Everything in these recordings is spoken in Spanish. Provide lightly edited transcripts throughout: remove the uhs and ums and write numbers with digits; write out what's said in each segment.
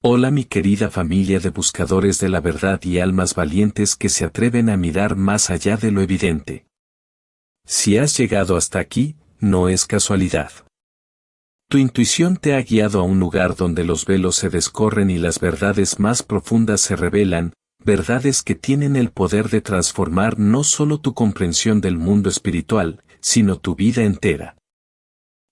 Hola mi querida familia de buscadores de la verdad y almas valientes que se atreven a mirar más allá de lo evidente. Si has llegado hasta aquí, no es casualidad. Tu intuición te ha guiado a un lugar donde los velos se descorren y las verdades más profundas se revelan, verdades que tienen el poder de transformar no solo tu comprensión del mundo espiritual, sino tu vida entera.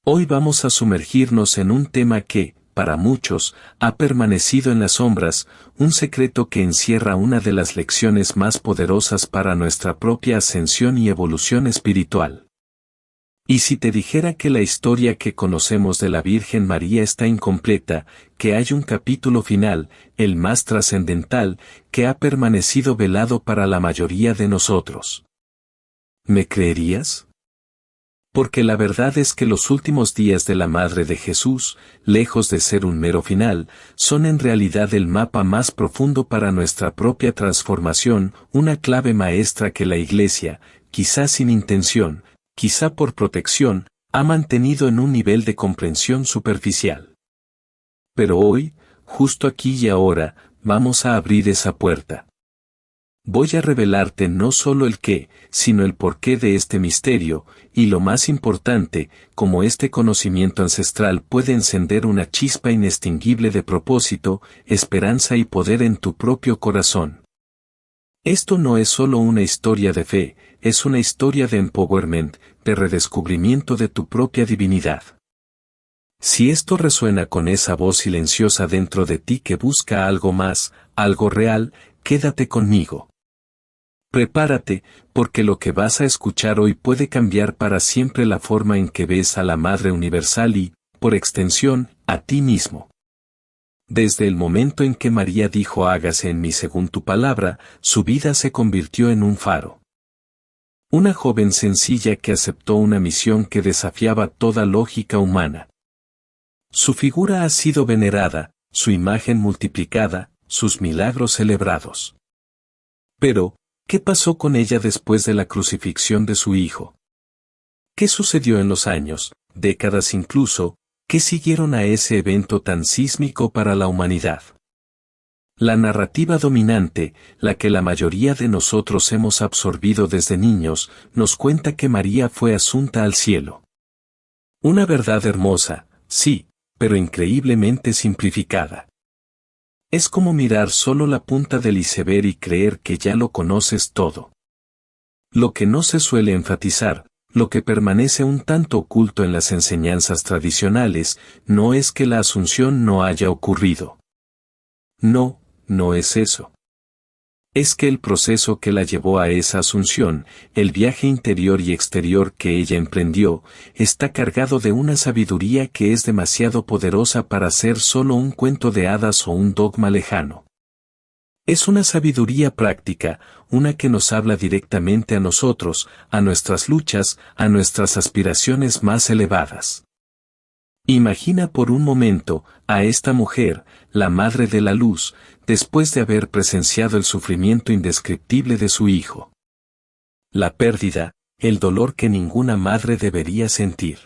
Hoy vamos a sumergirnos en un tema que, para muchos, ha permanecido en las sombras, un secreto que encierra una de las lecciones más poderosas para nuestra propia ascensión y evolución espiritual. Y si te dijera que la historia que conocemos de la Virgen María está incompleta, que hay un capítulo final, el más trascendental, que ha permanecido velado para la mayoría de nosotros. ¿Me creerías? Porque la verdad es que los últimos días de la Madre de Jesús, lejos de ser un mero final, son en realidad el mapa más profundo para nuestra propia transformación, una clave maestra que la Iglesia, quizá sin intención, quizá por protección, ha mantenido en un nivel de comprensión superficial. Pero hoy, justo aquí y ahora, vamos a abrir esa puerta. Voy a revelarte no solo el qué, sino el porqué de este misterio, y lo más importante, cómo este conocimiento ancestral puede encender una chispa inextinguible de propósito, esperanza y poder en tu propio corazón. Esto no es solo una historia de fe, es una historia de empowerment, de redescubrimiento de tu propia divinidad. Si esto resuena con esa voz silenciosa dentro de ti que busca algo más, algo real, quédate conmigo. Prepárate, porque lo que vas a escuchar hoy puede cambiar para siempre la forma en que ves a la Madre Universal y, por extensión, a ti mismo. Desde el momento en que María dijo hágase en mí según tu palabra, su vida se convirtió en un faro. Una joven sencilla que aceptó una misión que desafiaba toda lógica humana. Su figura ha sido venerada, su imagen multiplicada, sus milagros celebrados. Pero, ¿qué pasó con ella después de la crucifixión de su hijo? ¿Qué sucedió en los años, décadas incluso, que siguieron a ese evento tan sísmico para la humanidad? La narrativa dominante, la que la mayoría de nosotros hemos absorbido desde niños, nos cuenta que María fue asunta al cielo. Una verdad hermosa, sí, pero increíblemente simplificada. Es como mirar solo la punta del iceberg y creer que ya lo conoces todo. Lo que no se suele enfatizar, lo que permanece un tanto oculto en las enseñanzas tradicionales, no es que la asunción no haya ocurrido. No, no es eso. Es que el proceso que la llevó a esa asunción, el viaje interior y exterior que ella emprendió, está cargado de una sabiduría que es demasiado poderosa para ser solo un cuento de hadas o un dogma lejano. Es una sabiduría práctica, una que nos habla directamente a nosotros, a nuestras luchas, a nuestras aspiraciones más elevadas. Imagina por un momento a esta mujer, la Madre de la Luz, después de haber presenciado el sufrimiento indescriptible de su hijo. La pérdida, el dolor que ninguna madre debería sentir.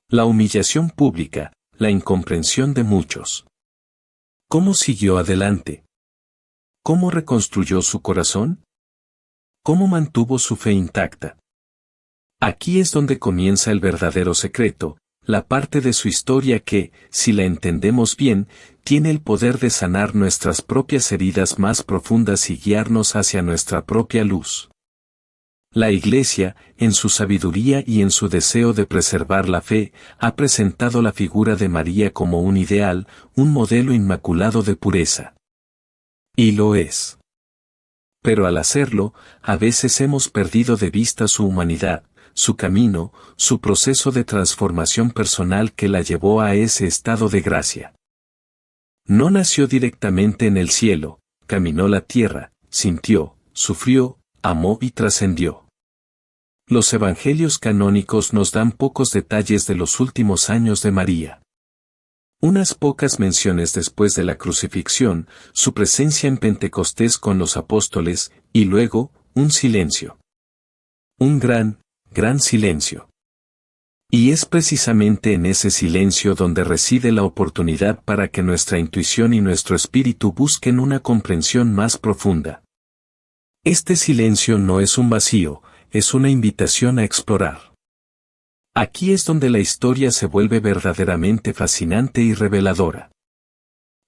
La humillación pública, la incomprensión de muchos. ¿Cómo siguió adelante? ¿Cómo reconstruyó su corazón? ¿Cómo mantuvo su fe intacta? Aquí es donde comienza el verdadero secreto, la parte de su historia que, si la entendemos bien, tiene el poder de sanar nuestras propias heridas más profundas y guiarnos hacia nuestra propia luz. La Iglesia, en su sabiduría y en su deseo de preservar la fe, ha presentado la figura de María como un ideal, un modelo inmaculado de pureza. Y lo es. Pero al hacerlo, a veces hemos perdido de vista su humanidad, su camino, su proceso de transformación personal que la llevó a ese estado de gracia. No nació directamente en el cielo, caminó la tierra, sintió, sufrió, amó y trascendió. Los evangelios canónicos nos dan pocos detalles de los últimos años de María. Unas pocas menciones después de la crucifixión, su presencia en Pentecostés con los apóstoles, y luego, un silencio. Un gran silencio. Y es precisamente en ese silencio donde reside la oportunidad para que nuestra intuición y nuestro espíritu busquen una comprensión más profunda. Este silencio no es un vacío, es una invitación a explorar. Aquí es donde la historia se vuelve verdaderamente fascinante y reveladora.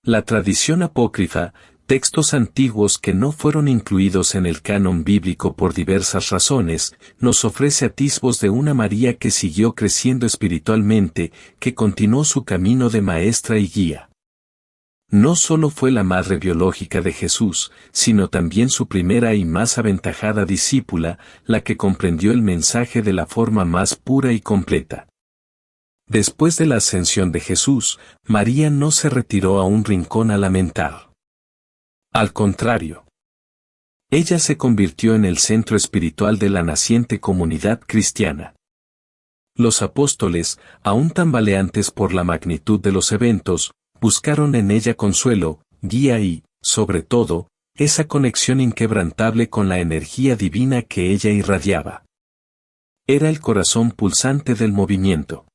La tradición apócrifa, textos antiguos que no fueron incluidos en el canon bíblico por diversas razones, nos ofrece atisbos de una María que siguió creciendo espiritualmente, que continuó su camino de maestra y guía. No solo fue la madre biológica de Jesús, sino también su primera y más aventajada discípula, la que comprendió el mensaje de la forma más pura y completa. Después de la ascensión de Jesús, María no se retiró a un rincón a lamentar. Al contrario, ella se convirtió en el centro espiritual de la naciente comunidad cristiana. Los apóstoles, aún tambaleantes por la magnitud de los eventos, buscaron en ella consuelo, guía y, sobre todo, esa conexión inquebrantable con la energía divina que ella irradiaba. Era el corazón pulsante del movimiento.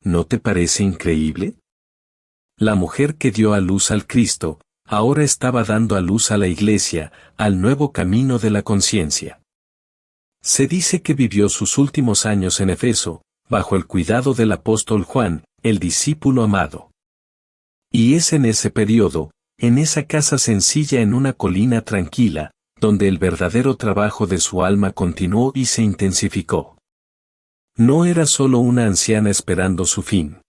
¿No te parece increíble? La mujer que dio a luz al Cristo, ahora estaba dando a luz a la Iglesia, al nuevo camino de la conciencia. Se dice que vivió sus últimos años en Efeso, bajo el cuidado del apóstol Juan, el discípulo amado. Y es en ese periodo, en esa casa sencilla en una colina tranquila, donde el verdadero trabajo de su alma continuó y se intensificó. No era solo una anciana esperando su fin.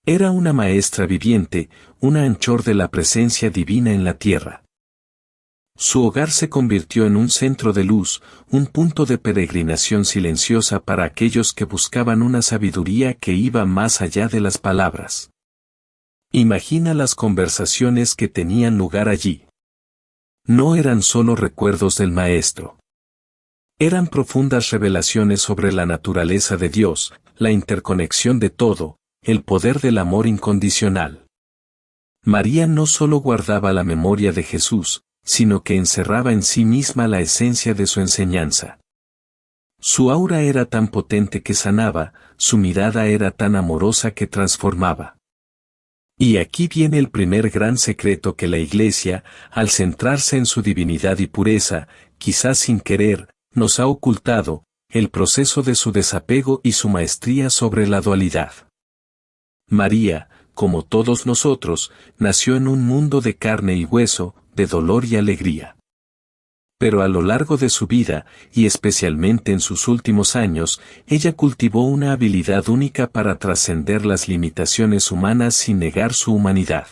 Era una maestra viviente, una anchor de la presencia divina en la tierra. Su hogar se convirtió en un centro de luz, un punto de peregrinación silenciosa para aquellos que buscaban una sabiduría que iba más allá de las palabras. Imagina las conversaciones que tenían lugar allí. No eran solo recuerdos del maestro. Eran profundas revelaciones sobre la naturaleza de Dios, la interconexión de todo, el poder del amor incondicional. María no solo guardaba la memoria de Jesús, sino que encerraba en sí misma la esencia de su enseñanza. Su aura era tan potente que sanaba, su mirada era tan amorosa que transformaba. Y aquí viene el primer gran secreto que la Iglesia, al centrarse en su divinidad y pureza, quizás sin querer, nos ha ocultado, el proceso de su desapego y su maestría sobre la dualidad. María, como todos nosotros, nació en un mundo de carne y hueso, de dolor y alegría. Pero a lo largo de su vida, y especialmente en sus últimos años, ella cultivó una habilidad única para trascender las limitaciones humanas sin negar su humanidad.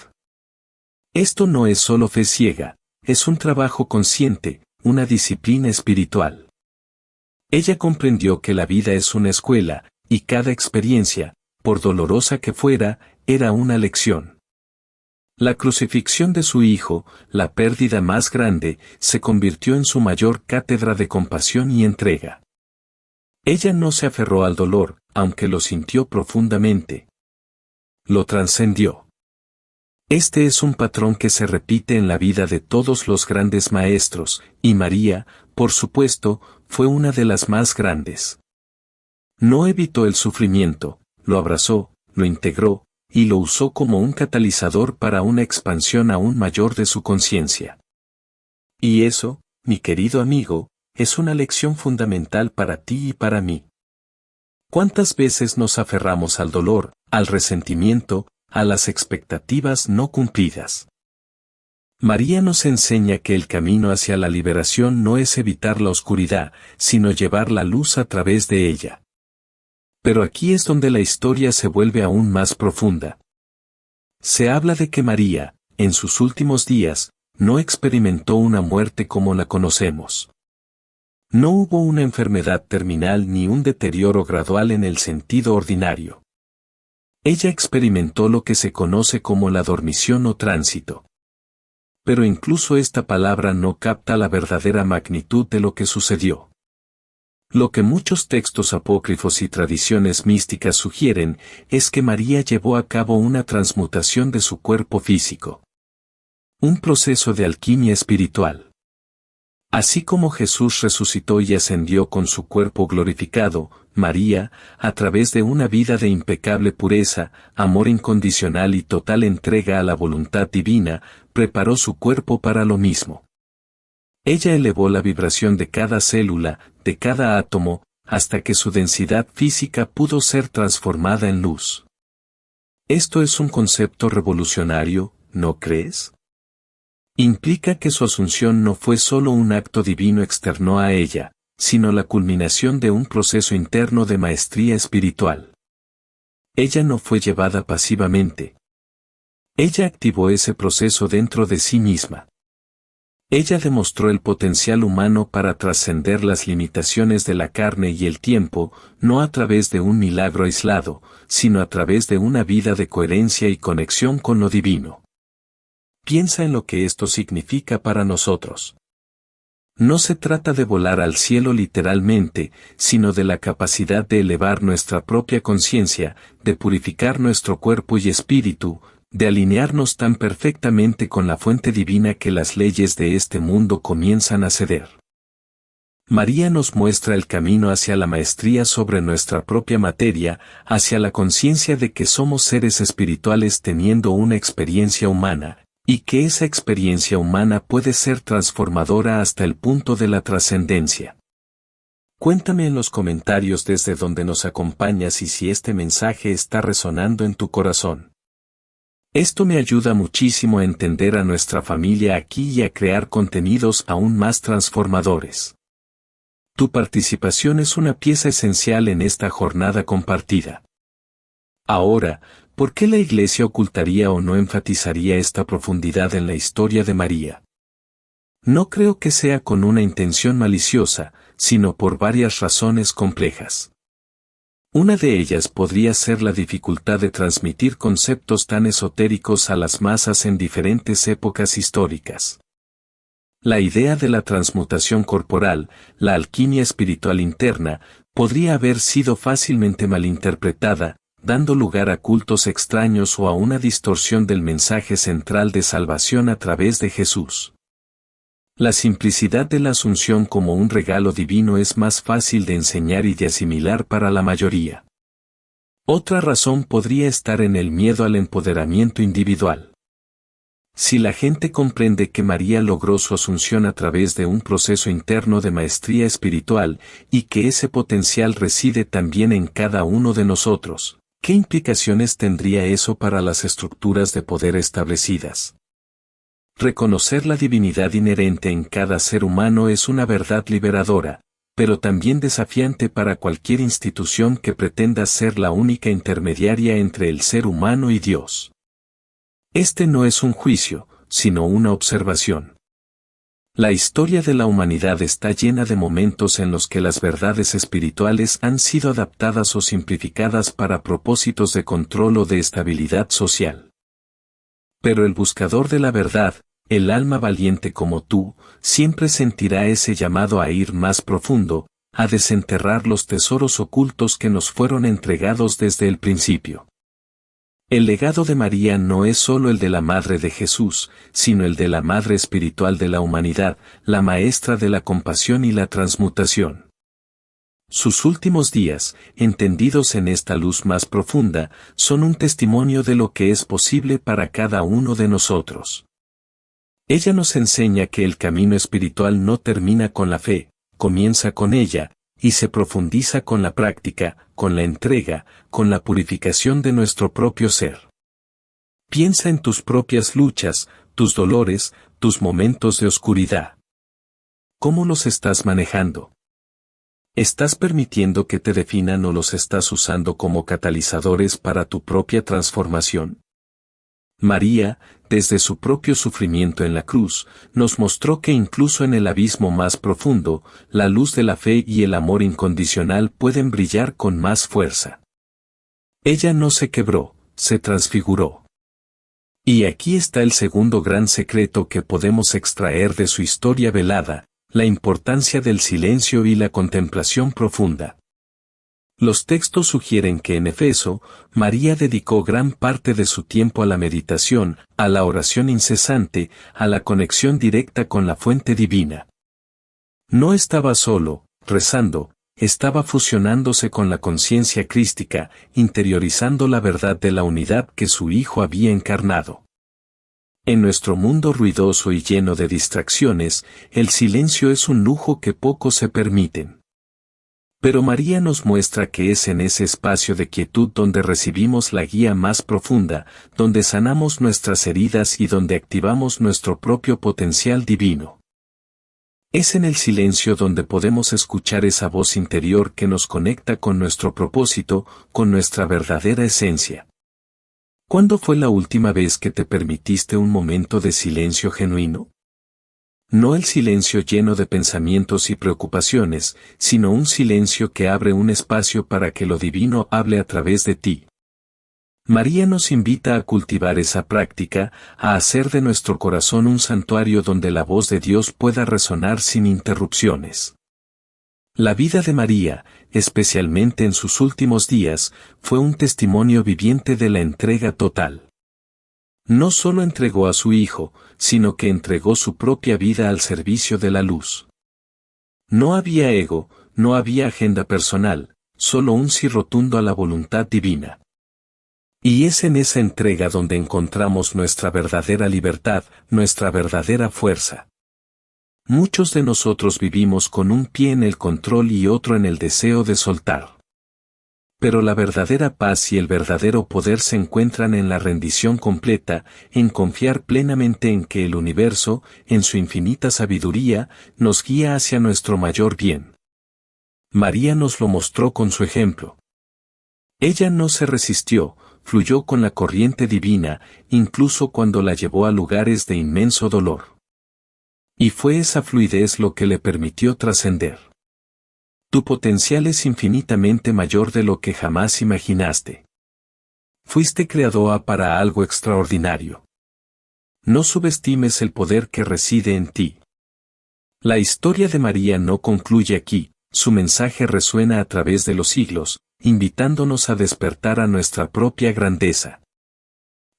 Esto no es solo fe ciega, es un trabajo consciente, una disciplina espiritual. Ella comprendió que la vida es una escuela, y cada experiencia, por dolorosa que fuera, era una lección. La crucifixión de su hijo, la pérdida más grande, se convirtió en su mayor cátedra de compasión y entrega. Ella no se aferró al dolor, aunque lo sintió profundamente. Lo trascendió. Este es un patrón que se repite en la vida de todos los grandes maestros, y María, por supuesto, fue una de las más grandes. No evitó el sufrimiento, lo abrazó, lo integró, y lo usó como un catalizador para una expansión aún mayor de su conciencia. Y eso, mi querido amigo, es una lección fundamental para ti y para mí. ¿Cuántas veces nos aferramos al dolor, al resentimiento, a las expectativas no cumplidas? María nos enseña que el camino hacia la liberación no es evitar la oscuridad, sino llevar la luz a través de ella. Pero aquí es donde la historia se vuelve aún más profunda. Se habla de que María, en sus últimos días, no experimentó una muerte como la conocemos. No hubo una enfermedad terminal ni un deterioro gradual en el sentido ordinario. Ella experimentó lo que se conoce como la dormición o tránsito. Pero incluso esta palabra no capta la verdadera magnitud de lo que sucedió. Lo que muchos textos apócrifos y tradiciones místicas sugieren es que María llevó a cabo una transmutación de su cuerpo físico. Un proceso de alquimia espiritual. Así como Jesús resucitó y ascendió con su cuerpo glorificado, María, a través de una vida de impecable pureza, amor incondicional y total entrega a la voluntad divina, preparó su cuerpo para lo mismo. Ella elevó la vibración de cada célula, de cada átomo, hasta que su densidad física pudo ser transformada en luz. Esto es un concepto revolucionario, ¿no crees? Implica que su asunción no fue solo un acto divino externo a ella, sino la culminación de un proceso interno de maestría espiritual. Ella no fue llevada pasivamente. Ella activó ese proceso dentro de sí misma. Ella demostró el potencial humano para trascender las limitaciones de la carne y el tiempo, no a través de un milagro aislado, sino a través de una vida de coherencia y conexión con lo divino. Piensa en lo que esto significa para nosotros. No se trata de volar al cielo literalmente, sino de la capacidad de elevar nuestra propia conciencia, de purificar nuestro cuerpo y espíritu, de alinearnos tan perfectamente con la fuente divina que las leyes de este mundo comienzan a ceder. María nos muestra el camino hacia la maestría sobre nuestra propia materia, hacia la conciencia de que somos seres espirituales teniendo una experiencia humana, y que esa experiencia humana puede ser transformadora hasta el punto de la trascendencia. Cuéntame en los comentarios desde donde nos acompañas y si este mensaje está resonando en tu corazón. Esto me ayuda muchísimo a entender a nuestra familia aquí y a crear contenidos aún más transformadores. Tu participación es una pieza esencial en esta jornada compartida. Ahora, ¿por qué la Iglesia ocultaría o no enfatizaría esta profundidad en la historia de María? No creo que sea con una intención maliciosa, sino por varias razones complejas. Una de ellas podría ser la dificultad de transmitir conceptos tan esotéricos a las masas en diferentes épocas históricas. La idea de la transmutación corporal, la alquimia espiritual interna, podría haber sido fácilmente malinterpretada, dando lugar a cultos extraños o a una distorsión del mensaje central de salvación a través de Jesús. La simplicidad de la Asunción como un regalo divino es más fácil de enseñar y de asimilar para la mayoría. Otra razón podría estar en el miedo al empoderamiento individual. Si la gente comprende que María logró su asunción a través de un proceso interno de maestría espiritual, y que ese potencial reside también en cada uno de nosotros, ¿qué implicaciones tendría eso para las estructuras de poder establecidas? Reconocer la divinidad inherente en cada ser humano es una verdad liberadora, pero también desafiante para cualquier institución que pretenda ser la única intermediaria entre el ser humano y Dios. Este no es un juicio, sino una observación. La historia de la humanidad está llena de momentos en los que las verdades espirituales han sido adaptadas o simplificadas para propósitos de control o de estabilidad social. Pero el buscador de la verdad, el alma valiente como tú, siempre sentirá ese llamado a ir más profundo, a desenterrar los tesoros ocultos que nos fueron entregados desde el principio. El legado de María no es solo el de la Madre de Jesús, sino el de la Madre espiritual de la humanidad, la maestra de la compasión y la transmutación. Sus últimos días, entendidos en esta luz más profunda, son un testimonio de lo que es posible para cada uno de nosotros. Ella nos enseña que el camino espiritual no termina con la fe, comienza con ella, y se profundiza con la práctica, con la entrega, con la purificación de nuestro propio ser. Piensa en tus propias luchas, tus dolores, tus momentos de oscuridad. ¿Cómo los estás manejando? ¿Estás permitiendo que te definan o los estás usando como catalizadores para tu propia transformación? María, desde su propio sufrimiento en la cruz, nos mostró que incluso en el abismo más profundo, la luz de la fe y el amor incondicional pueden brillar con más fuerza. Ella no se quebró, se transfiguró. Y aquí está el segundo gran secreto que podemos extraer de su historia velada, la importancia del silencio y la contemplación profunda. Los textos sugieren que en Efeso, María dedicó gran parte de su tiempo a la meditación, a la oración incesante, a la conexión directa con la fuente divina. No estaba solo, rezando, estaba fusionándose con la conciencia crística, interiorizando la verdad de la unidad que su Hijo había encarnado. En nuestro mundo ruidoso y lleno de distracciones, el silencio es un lujo que pocos se permiten. Pero María nos muestra que es en ese espacio de quietud donde recibimos la guía más profunda, donde sanamos nuestras heridas y donde activamos nuestro propio potencial divino. Es en el silencio donde podemos escuchar esa voz interior que nos conecta con nuestro propósito, con nuestra verdadera esencia. ¿Cuándo fue la última vez que te permitiste un momento de silencio genuino? No el silencio lleno de pensamientos y preocupaciones, sino un silencio que abre un espacio para que lo divino hable a través de ti. María nos invita a cultivar esa práctica, a hacer de nuestro corazón un santuario donde la voz de Dios pueda resonar sin interrupciones. La vida de María, especialmente en sus últimos días, fue un testimonio viviente de la entrega total. No solo entregó a su Hijo, sino que entregó su propia vida al servicio de la luz. No había ego, no había agenda personal, solo un sí rotundo a la voluntad divina. Y es en esa entrega donde encontramos nuestra verdadera libertad, nuestra verdadera fuerza. Muchos de nosotros vivimos con un pie en el control y otro en el deseo de soltar. Pero la verdadera paz y el verdadero poder se encuentran en la rendición completa, en confiar plenamente en que el universo, en su infinita sabiduría, nos guía hacia nuestro mayor bien. María nos lo mostró con su ejemplo. Ella no se resistió, fluyó con la corriente divina, incluso cuando la llevó a lugares de inmenso dolor. Y fue esa fluidez lo que le permitió trascender. Tu potencial es infinitamente mayor de lo que jamás imaginaste. Fuiste creadora para algo extraordinario. No subestimes el poder que reside en ti. La historia de María no concluye aquí, su mensaje resuena a través de los siglos, invitándonos a despertar a nuestra propia grandeza.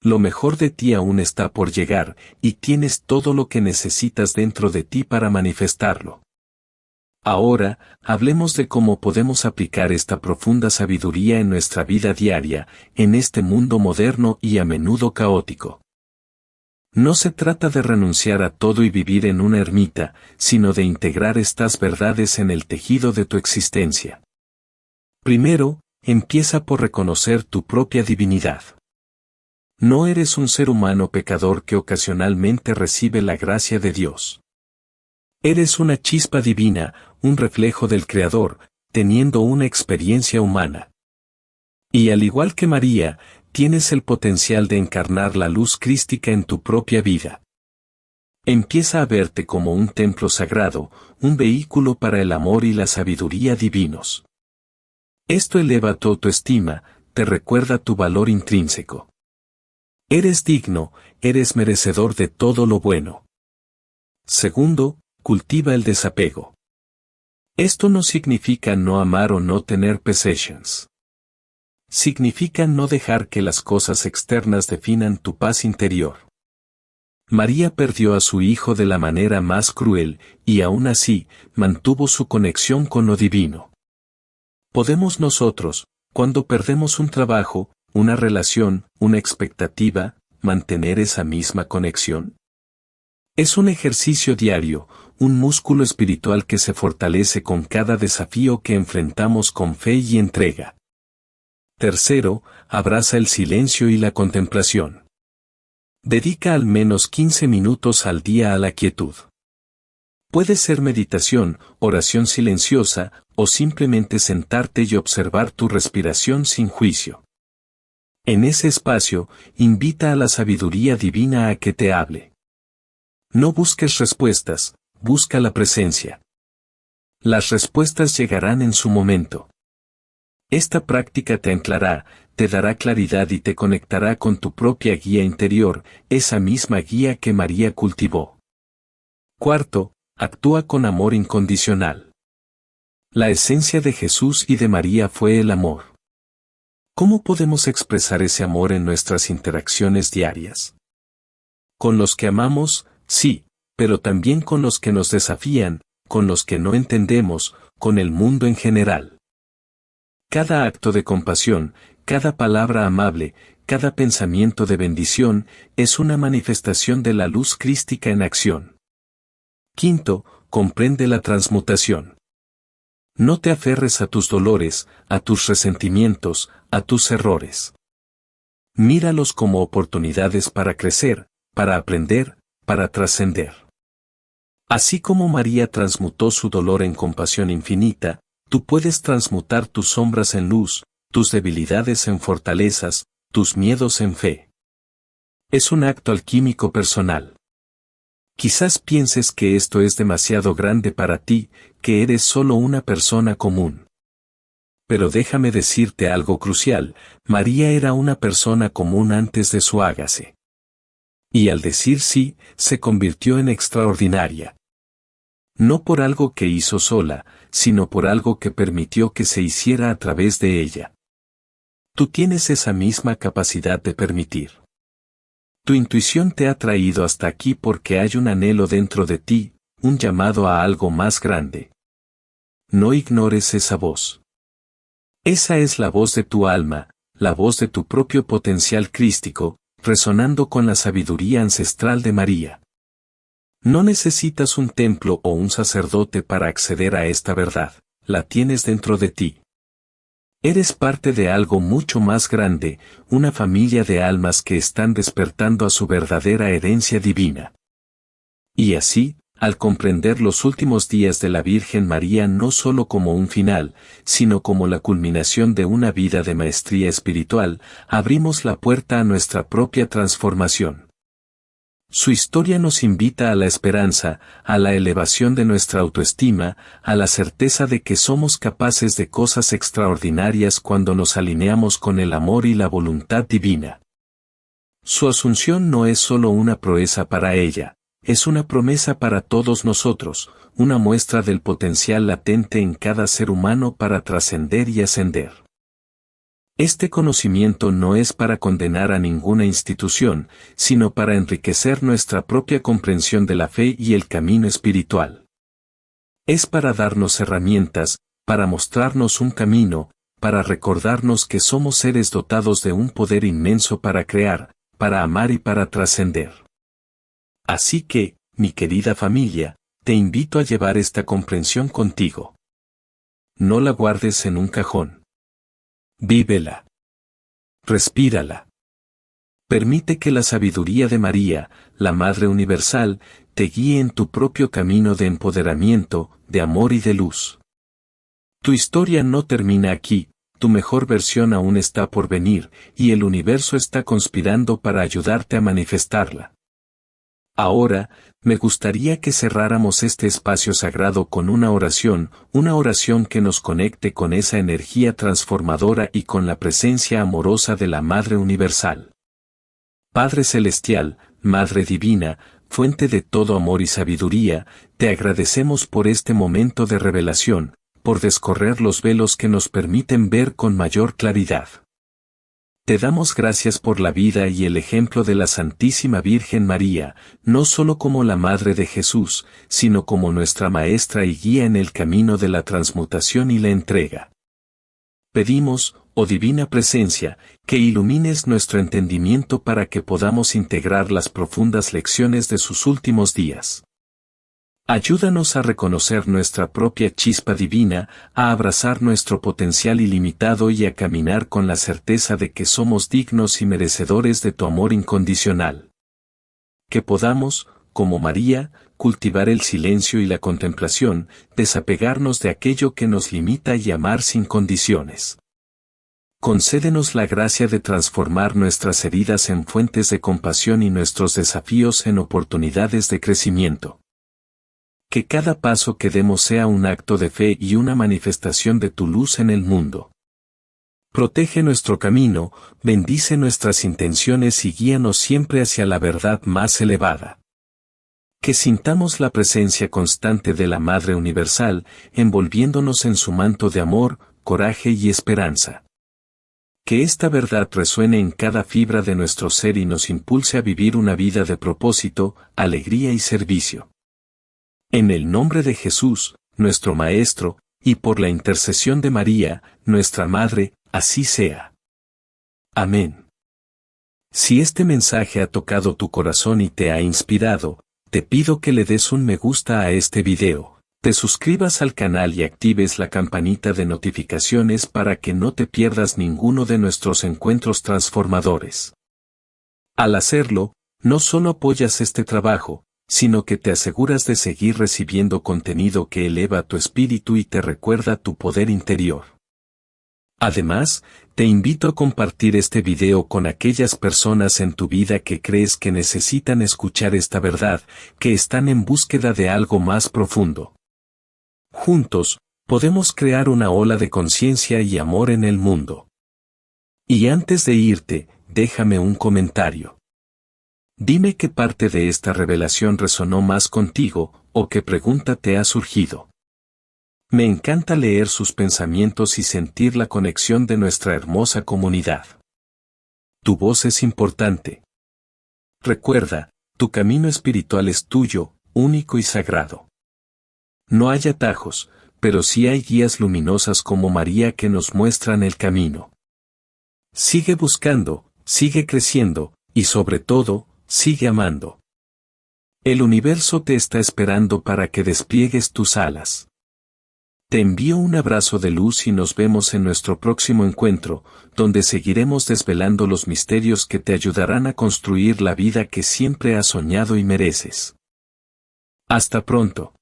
Lo mejor de ti aún está por llegar, y tienes todo lo que necesitas dentro de ti para manifestarlo. Ahora, hablemos de cómo podemos aplicar esta profunda sabiduría en nuestra vida diaria, en este mundo moderno y a menudo caótico. No se trata de renunciar a todo y vivir en una ermita, sino de integrar estas verdades en el tejido de tu existencia. Primero, empieza por reconocer tu propia divinidad. No eres un ser humano pecador que ocasionalmente recibe la gracia de Dios. Eres una chispa divina, un reflejo del Creador, teniendo una experiencia humana. Y al igual que María, tienes el potencial de encarnar la luz crística en tu propia vida. Empieza a verte como un templo sagrado, un vehículo para el amor y la sabiduría divinos. Esto eleva tu autoestima, te recuerda tu valor intrínseco. Eres digno, eres merecedor de todo lo bueno. Segundo, cultiva el desapego. Esto no significa no amar o no tener possessions. Significa no dejar que las cosas externas definan tu paz interior. María perdió a su hijo de la manera más cruel, y aún así, mantuvo su conexión con lo divino. ¿Podemos nosotros, cuando perdemos un trabajo, una relación, una expectativa, mantener esa misma conexión? Es un ejercicio diario, un músculo espiritual que se fortalece con cada desafío que enfrentamos con fe y entrega. Tercero, abraza el silencio y la contemplación. Dedica al menos 15 minutos al día a la quietud. Puede ser meditación, oración silenciosa, o simplemente sentarte y observar tu respiración sin juicio. En ese espacio, invita a la sabiduría divina a que te hable. No busques respuestas, busca la presencia. Las respuestas llegarán en su momento. Esta práctica te anclará, te dará claridad y te conectará con tu propia guía interior, esa misma guía que María cultivó. Cuarto, actúa con amor incondicional. La esencia de Jesús y de María fue el amor. ¿Cómo podemos expresar ese amor en nuestras interacciones diarias? Con los que amamos, sí, pero también con los que nos desafían, con los que no entendemos, con el mundo en general. Cada acto de compasión, cada palabra amable, cada pensamiento de bendición, es una manifestación de la luz crística en acción. Quinto, comprende la transmutación. No te aferres a tus dolores, a tus resentimientos, a tus errores. Míralos como oportunidades para crecer, para aprender, para trascender. Así como María transmutó su dolor en compasión infinita, tú puedes transmutar tus sombras en luz, tus debilidades en fortalezas, tus miedos en fe. Es un acto alquímico personal. Quizás pienses que esto es demasiado grande para ti, que eres solo una persona común. Pero déjame decirte algo crucial, María era una persona común antes de su hágase. Y al decir sí, se convirtió en extraordinaria. No por algo que hizo sola, sino por algo que permitió que se hiciera a través de ella. Tú tienes esa misma capacidad de permitir. Tu intuición te ha traído hasta aquí porque hay un anhelo dentro de ti, un llamado a algo más grande. No ignores esa voz. Esa es la voz de tu alma, la voz de tu propio potencial crístico, resonando con la sabiduría ancestral de María. No necesitas un templo o un sacerdote para acceder a esta verdad, la tienes dentro de ti. Eres parte de algo mucho más grande, una familia de almas que están despertando a su verdadera herencia divina. Y así, al comprender los últimos días de la Virgen María no solo como un final, sino como la culminación de una vida de maestría espiritual, abrimos la puerta a nuestra propia transformación. Su historia nos invita a la esperanza, a la elevación de nuestra autoestima, a la certeza de que somos capaces de cosas extraordinarias cuando nos alineamos con el amor y la voluntad divina. Su asunción no es solo una proeza para ella, es una promesa para todos nosotros, una muestra del potencial latente en cada ser humano para trascender y ascender. Este conocimiento no es para condenar a ninguna institución, sino para enriquecer nuestra propia comprensión de la fe y el camino espiritual. Es para darnos herramientas, para mostrarnos un camino, para recordarnos que somos seres dotados de un poder inmenso para crear, para amar y para trascender. Así que, mi querida familia, te invito a llevar esta comprensión contigo. No la guardes en un cajón. Vívela. Respírala. Permite que la sabiduría de María, la Madre Universal, te guíe en tu propio camino de empoderamiento, de amor y de luz. Tu historia no termina aquí, tu mejor versión aún está por venir, y el universo está conspirando para ayudarte a manifestarla. Ahora, me gustaría que cerráramos este espacio sagrado con una oración que nos conecte con esa energía transformadora y con la presencia amorosa de la Madre Universal. Padre Celestial, Madre Divina, fuente de todo amor y sabiduría, te agradecemos por este momento de revelación, por descorrer los velos que nos permiten ver con mayor claridad. Te damos gracias por la vida y el ejemplo de la Santísima Virgen María, no solo como la Madre de Jesús, sino como nuestra Maestra y guía en el camino de la transmutación y la entrega. Pedimos, oh Divina Presencia, que ilumines nuestro entendimiento para que podamos integrar las profundas lecciones de sus últimos días. Ayúdanos a reconocer nuestra propia chispa divina, a abrazar nuestro potencial ilimitado y a caminar con la certeza de que somos dignos y merecedores de tu amor incondicional. Que podamos, como María, cultivar el silencio y la contemplación, desapegarnos de aquello que nos limita y amar sin condiciones. Concédenos la gracia de transformar nuestras heridas en fuentes de compasión y nuestros desafíos en oportunidades de crecimiento. Que cada paso que demos sea un acto de fe y una manifestación de tu luz en el mundo. Protege nuestro camino, bendice nuestras intenciones y guíanos siempre hacia la verdad más elevada. Que sintamos la presencia constante de la Madre Universal, envolviéndonos en su manto de amor, coraje y esperanza. Que esta verdad resuene en cada fibra de nuestro ser y nos impulse a vivir una vida de propósito, alegría y servicio. En el nombre de Jesús, nuestro Maestro, y por la intercesión de María, nuestra Madre, así sea. Amén. Si este mensaje ha tocado tu corazón y te ha inspirado, te pido que le des un me gusta a este video, te suscribas al canal y actives la campanita de notificaciones para que no te pierdas ninguno de nuestros encuentros transformadores. Al hacerlo, no solo apoyas este trabajo, sino que te aseguras de seguir recibiendo contenido que eleva tu espíritu y te recuerda tu poder interior. Además, te invito a compartir este video con aquellas personas en tu vida que crees que necesitan escuchar esta verdad, que están en búsqueda de algo más profundo. Juntos, podemos crear una ola de conciencia y amor en el mundo. Y antes de irte, déjame un comentario. Dime qué parte de esta revelación resonó más contigo, o qué pregunta te ha surgido. Me encanta leer sus pensamientos y sentir la conexión de nuestra hermosa comunidad. Tu voz es importante. Recuerda, tu camino espiritual es tuyo, único y sagrado. No hay atajos, pero sí hay guías luminosas como María que nos muestran el camino. Sigue buscando, sigue creciendo, y sobre todo, sigue amando. El universo te está esperando para que despliegues tus alas. Te envío un abrazo de luz y nos vemos en nuestro próximo encuentro, donde seguiremos desvelando los misterios que te ayudarán a construir la vida que siempre has soñado y mereces. Hasta pronto.